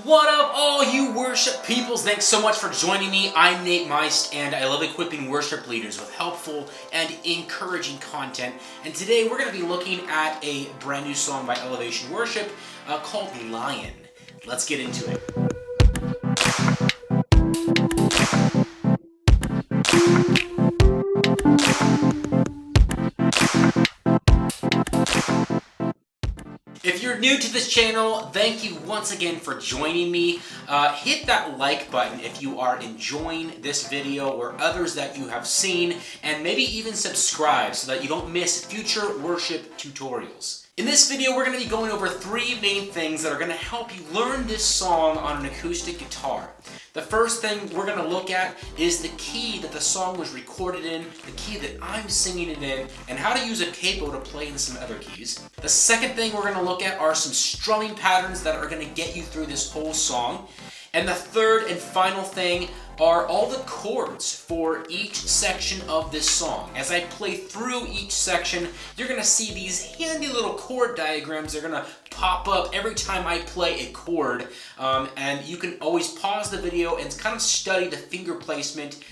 What up, all you worship peoples? Thanks so much for joining me. I'm Nate Meist, and I love equipping worship leaders with helpful and encouraging content. And today we're going to be looking at a brand new song by Elevation Worship called Lion. Let's get into it. If you're new to this channel, thank you once again for joining me. Hit that like button if you are enjoying this video or others that you have seen, and maybe even subscribe so that you don't miss future worship tutorials. In this video, we're going to be going over three main things that are going to help you learn this song on an acoustic guitar. The first thing we're going to look at is the key that the song was recorded in, the key that I'm singing it in, and how to use a capo to play in some other keys. The second thing we're going to look at are some strumming patterns that are going to get you through this whole song. And the third and final thing are all the chords for each section of this song. As I play through each section, you're going to see these handy little chord diagrams. They're going to pop up every time I play a chord. And you can always pause the video and kind of study the finger placement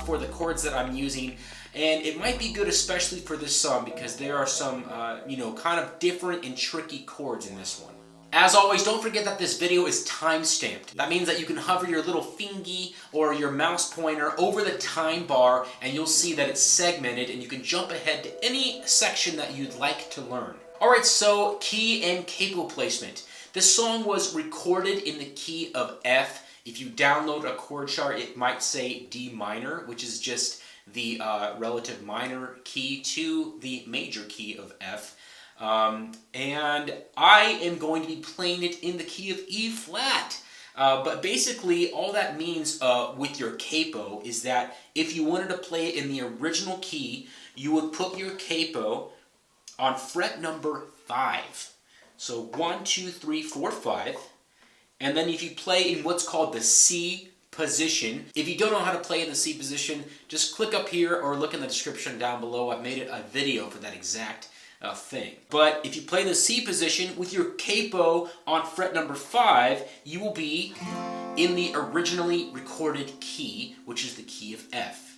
for the chords that I'm using. And it might be good especially for this song because there are some, kind of different and tricky chords in this one. As always, don't forget that this video is time-stamped. That means that you can hover your little fingy or your mouse pointer over the time bar and you'll see that it's segmented and you can jump ahead to any section that you'd like to learn. Alright, so key and capo placement. This song was recorded in the key of F. If you download a chord chart, it might say D minor, which is just the relative minor key to the major key of F. And I am going to be playing it in the key of E flat. But basically all that means with your capo is that if you wanted to play it in the original key, you would put your capo on fret number 5. So 1, 2, 3, 4, 5. And then if you play in what's called the C position, if you don't know how to play in the C position, just click up here or look in the description down below. I've made a video for that exact thing. But if you play the C position with your capo on fret number 5, you will be in the originally recorded key, which is the key of F.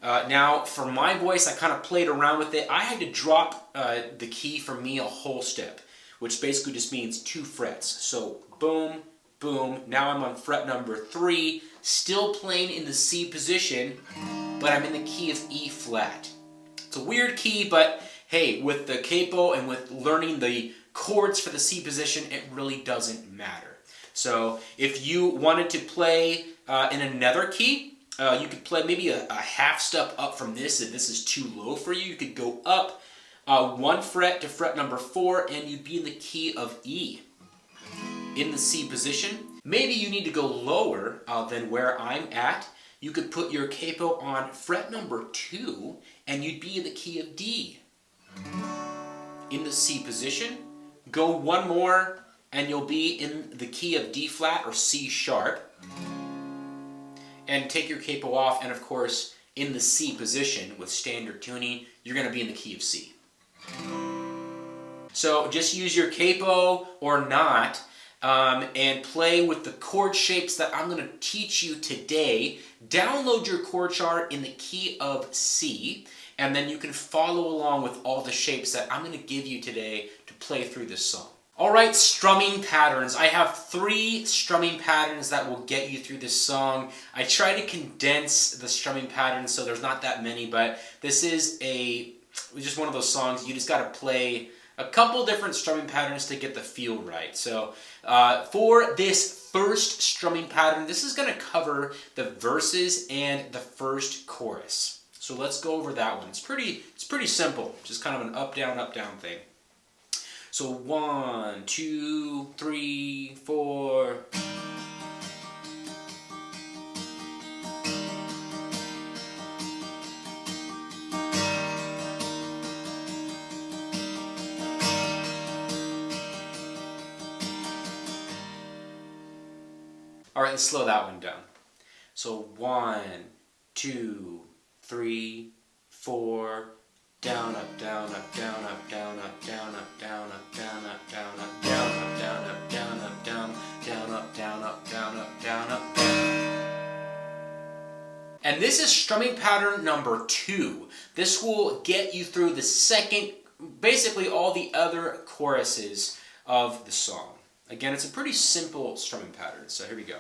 Now, for my voice, I kind of played around with it. I had to drop the key for me a whole step, which basically just means 2 frets. So boom, boom. Now I'm on fret number 3, still playing in the C position, but I'm in the key of E flat. It's a weird key, but hey, with the capo and with learning the chords for the C position, it really doesn't matter. So if you wanted to play in another key, you could play maybe a half step up from this. If this is too low for you, you could go up 1 fret to fret number 4 and you'd be in the key of E in the C position. Maybe you need to go lower than where I'm at. You could put your capo on fret number 2 and you'd be in the key of D. In the C position, go 1 more and you'll be in the key of D flat or C sharp. And take your capo off, and of course, in the C position with standard tuning, you're going to be in the key of C. So just use your capo or not, and play with the chord shapes that I'm going to teach you today. Download your chord chart in the key of C, and then you can follow along with all the shapes that I'm going to give you today to play through this song. Alright, strumming patterns. I have 3 strumming patterns that will get you through this song. I try to condense the strumming patterns so there's not that many, but this is just one of those songs you just got to play a couple different strumming patterns to get the feel right. So for this first strumming pattern, this is going to cover the verses and the first chorus. So let's go over that one. It's pretty simple, just kind of an up down thing. So 1, 2, 3, 4. All right, let's slow that one down. So 1, 2, 3, 4, down, up, down, up, down, up, down, up, down, up, down, up, down, up, down, up, down, up, down, up, down, up, down, down, up, down, up, down, up, down, up, down. And this is strumming pattern number 2. This will get you through the second, basically all the other choruses of the song. Again, it's a pretty simple strumming pattern, so here we go.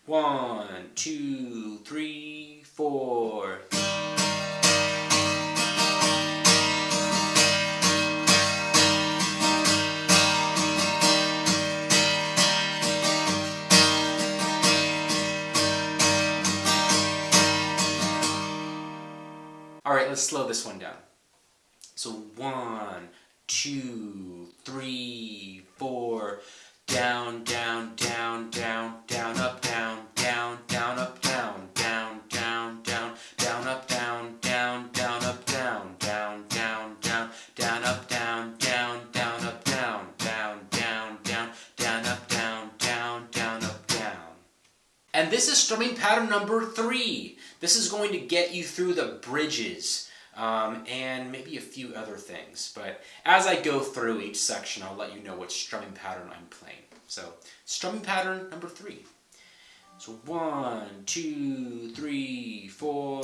1, 2, 3, 4. Alright, let's slow this one down. So 1, 2, 3, 4, down, down, down, down, down, up, down, down, down, up, down, down, down, down, down, up, down, down, down, up, down, down, down, down, down, up, down, down, down, up, down, down, down, down, down, up, down, down, down, up, down. And this is strumming pattern number 3. This is going to get you through the bridges and maybe a few other things. But as I go through each section, I'll let you know what strumming pattern I'm playing. So, strumming pattern number 3. So 1, 2, 3, 4.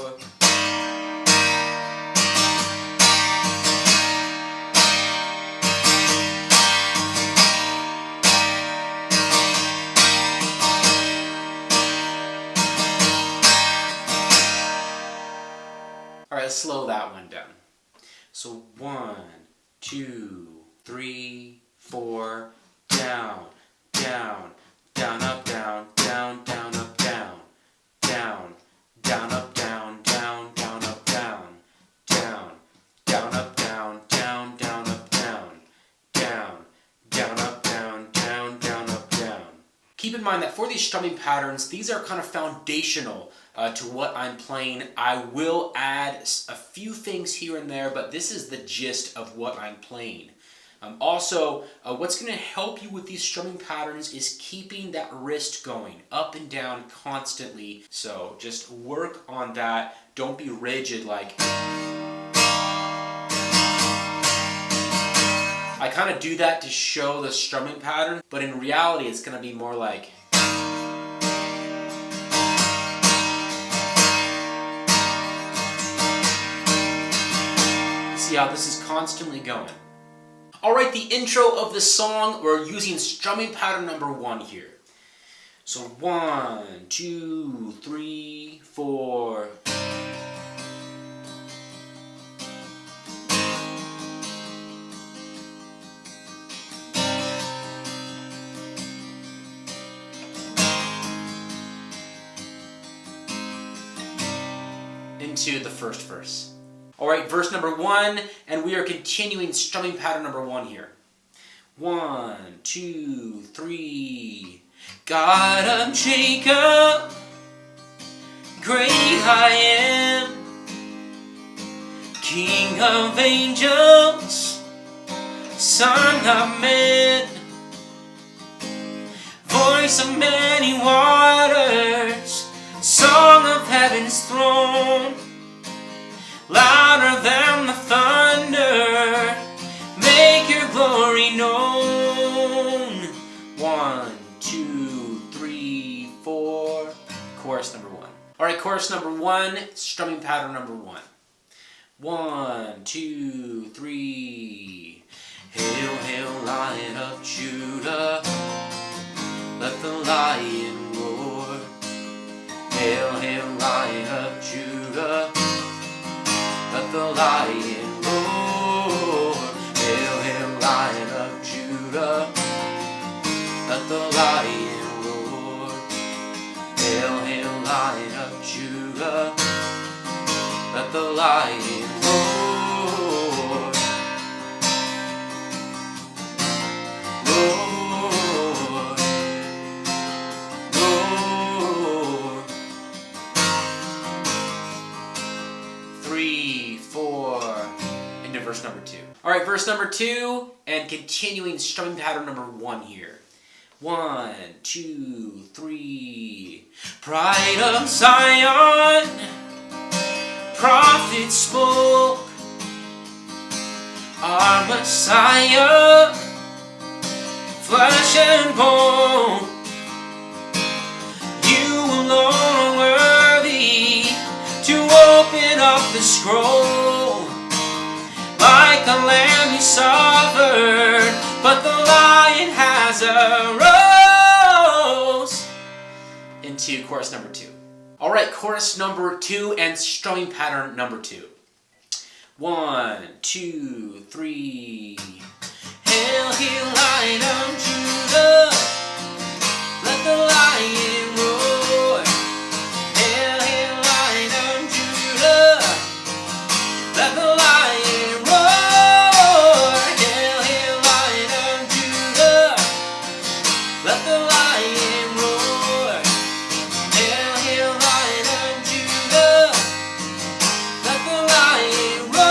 Alright, let's slow that one down. So 1, 2, 3, 4, down, down, down, up, down, down, down, up, down, down, down, up, down, down, down, up, down, down, down, up, down, down, down, up, down, down, down, up, down, down, down, up, down. Keep in mind that for these strumming patterns, these are kind of foundational to what I'm playing. I will add a few things here and there, but this is the gist of what I'm playing. Also, what's going to help you with these strumming patterns is keeping that wrist going up and down constantly. So just work on that. Don't be rigid like... I kind of do that to show the strumming pattern, but in reality it's going to be more like... See how this is constantly going. Alright, the intro of the song, we're using strumming pattern number 1 here. So 1, 2, 3, 4. Into the first verse. Alright, verse number 1, and we are continuing strumming pattern number 1 here. 1, 2, 3. God of Jacob, great I am, King of angels, Son of man, voice of many waters, song of heaven's throne, louder than the thunder, make your glory known. 1, 2, 3, 4. Chorus number 1. Alright, chorus number 1, strumming pattern number 1. 1, 2, 3. Hail, hail, Lion of Judah, let the lion roar. Hail, hail, Lion of Judah, let the lion roar. Hail, hail, Lion of Judah, let the lion roar. Hail, hail, Lion of Judah, let the lion roar. Roar, roar. 3, 4, into verse number 2. Alright, verse number 2, and continuing strumming pattern number 1 here. 1, 2, 3. Pride of Zion, prophet spoke, our Messiah, flesh and bone, up the scroll. Like a lamb he suffered, but the lion has arose. Into chorus number 2. All right, chorus number 2 and strumming pattern number 2. 1, 2, 3. Hail, hail, Lion of Judah, let the lion roar. Hail, hail, Lion of Judah, let the lion roar. Hail, hail, Lion of Judah, let the lion roar. Hail, hail, Lion of Judah, let the lion roar.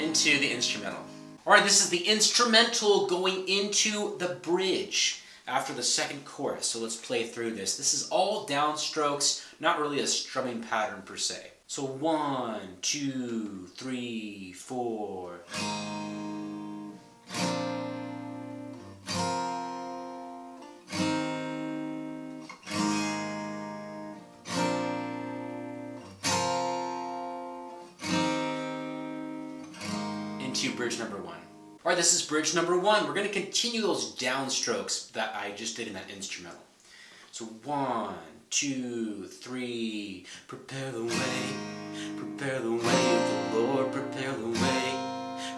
Into the instrumental. Alright, this is the instrumental going into the bridge after the second chorus. So let's play through this. This is all downstrokes, not really a strumming pattern per se. So 1, 2, 3, 4. Into bridge number 1. Alright, this is bridge number 1. We're going to continue those downstrokes that I just did in that instrumental. So 1, 2, 3. Prepare the way of the Lord, prepare the way of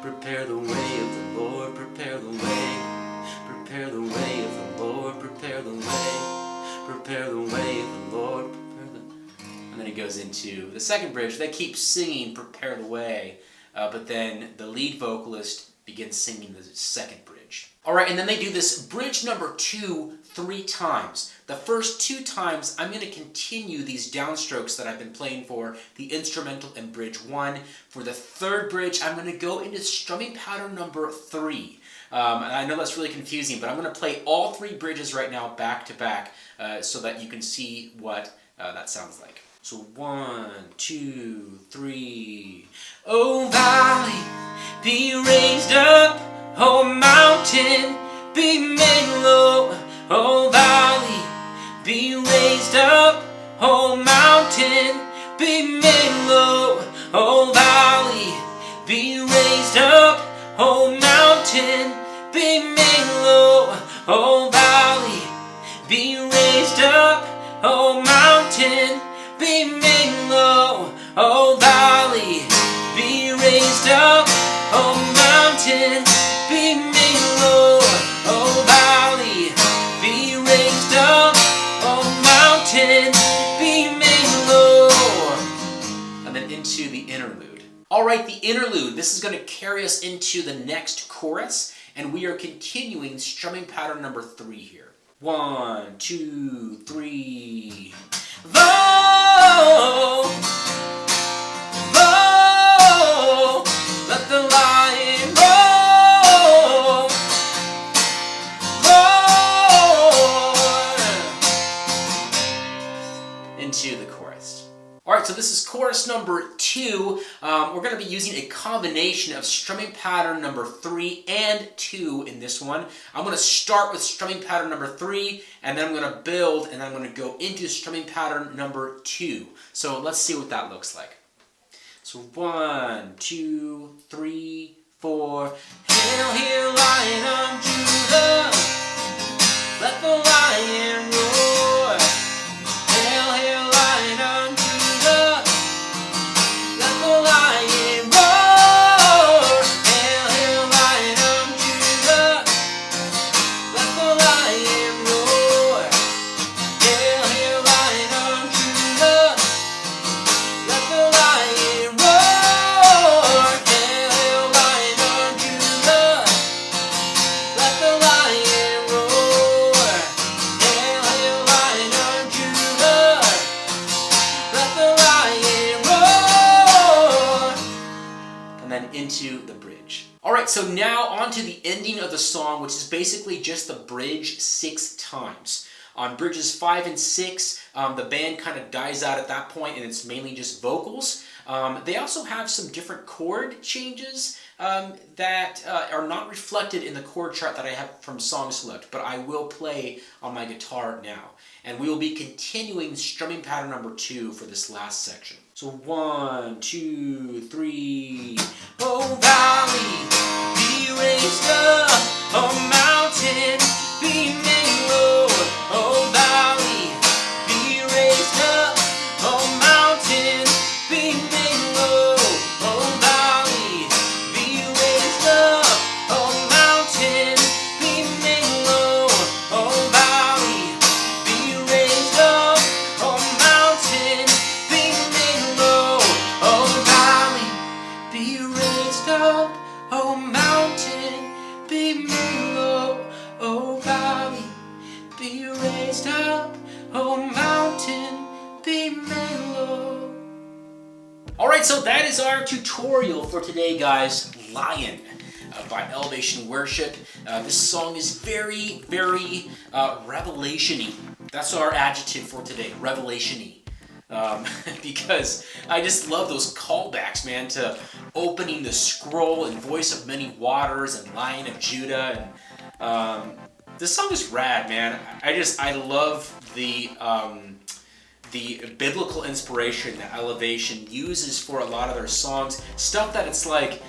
the Lord, prepare the way of the Lord, prepare the way of the Lord, and then it goes into the second bridge. They keep singing prepare the way. But then the lead vocalist begins singing the second bridge. Alright, and then they do this bridge number 2 3 times. The first 2 times, I'm going to continue these downstrokes that I've been playing for the instrumental and bridge 1. For the third bridge, I'm going to go into strumming pattern number 3. And I know that's really confusing, but I'm going to play all 3 bridges right now back to back so that you can see what that sounds like. So 1, 2, 3. Oh valley, be raised up. Oh mountain, be made low. Oh valley, be raised up. Oh mountain, be made low. Oh valley, be raised up. Oh mountain, be made low. Oh valley, be raised up. Oh mountain, be made low. Oh valley, be raised up. Oh mountain, be made low. Oh valley, be raised up. Oh mountain, be made low. And then into the interlude. Alright, the interlude. This is going to carry us into the next chorus, and we are continuing strumming pattern number 3 here. 1, 2, 3. Vow, vow, let the lion roar, roar. Into the chorus. Alright, so this is chorus number 2. We're going to be using a combination of strumming pattern number 3 and 2 in this one. I'm going to start with strumming pattern number 3, and then I'm going to build, and I'm going to go into strumming pattern number 2. So let's see what that looks like. So 1, 2, 3, 4. Hail, hail, Lion of Judah, let the lion roar. Hail, hail, Lion of Judah, let the lion roar. Hail, hail, Lion of Judah, let the lion roar. Hail, hail, Lion of Judah, let the lion roar. Hail, hail, Lion of Judah, let the lion roar. Hail, hail, Lion of Judah, let the lion roar. And then into the bridge. Alright, so now on to the ending of the song, which is basically just the bridge 6 times. On bridges 5 and 6, the band kind of dies out at that point and it's mainly just vocals. They also have some different chord changes that are not reflected in the chord chart that I have from Song Select, but I will play on my guitar now. And we will be continuing strumming pattern number 2 for this last section. So 1, 2, 3. Oh valley, be raised up, oh mountain, be made low. Oh valley, be raised up, oh mountain, be made low. Oh valley, be raised up, oh mountain, be made low. Oh valley, be raised up, oh mountain, be made low. Oh valley, be raised up, oh mountain, be made low. Oh valley, be raised up, oh mountain, be made low. Alright, so that is our tutorial for today, guys. Lion by Elevation Worship. This song is very, very revelation-y. That's our adjective for today, revelation-y. Because I just love those callbacks, man, to opening the scroll and Voice of Many Waters and Lion of Judah. And this song is rad, man. I love the biblical inspiration that Elevation uses for a lot of their songs. Stuff that it's like,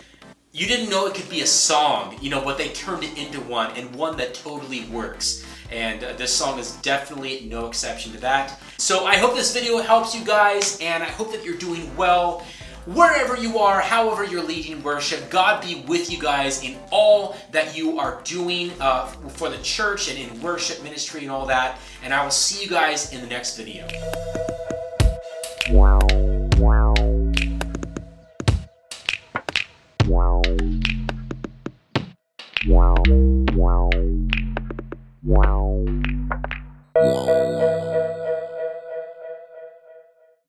you didn't know it could be a song, you know, but they turned it into one, and one that totally works. And this song is definitely no exception to that. So I hope this video helps you guys, and I hope that you're doing well. Wherever you are, however you're leading worship, God be with you guys in all that you are doing for the church and in worship ministry and all that. And I will see you guys in the next video. Wow. Wow.